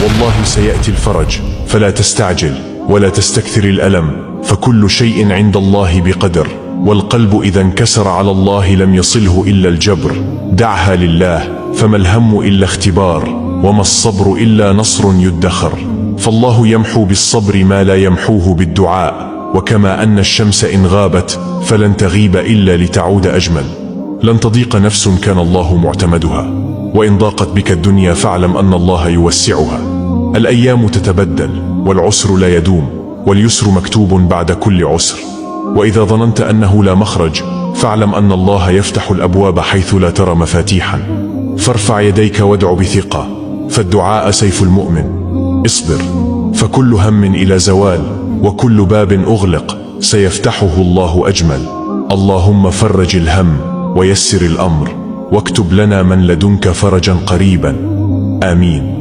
والله سيأتي الفرج، فلا تستعجل ولا تستكثر الألم، فكل شيء عند الله بقدر، والقلب إذا انكسر على الله لم يصله إلا الجبر. دعها لله، فما الهم إلا اختبار، وما الصبر إلا نصر يدخر. فالله يمحو بالصبر ما لا يمحوه بالدعاء، وكما أن الشمس إن غابت فلن تغيب إلا لتعود أجمل. لن تضيق نفس كان الله معتمدها، وإن ضاقت بك الدنيا فاعلم أن الله يوسعها. الأيام تتبدل، والعسر لا يدوم، واليسر مكتوب بعد كل عسر. وإذا ظننت أنه لا مخرج فاعلم أن الله يفتح الأبواب حيث لا ترى مفاتيحا. فارفع يديك وادع بثقة، فالدعاء سيف المؤمن. اصبر، فكل هم إلى زوال، وكل باب أغلق سيفتحه الله أجمل. اللهم فرج الهم ويسر الأمر، واكتب لنا من لدنك فرجا قريبا. آمين.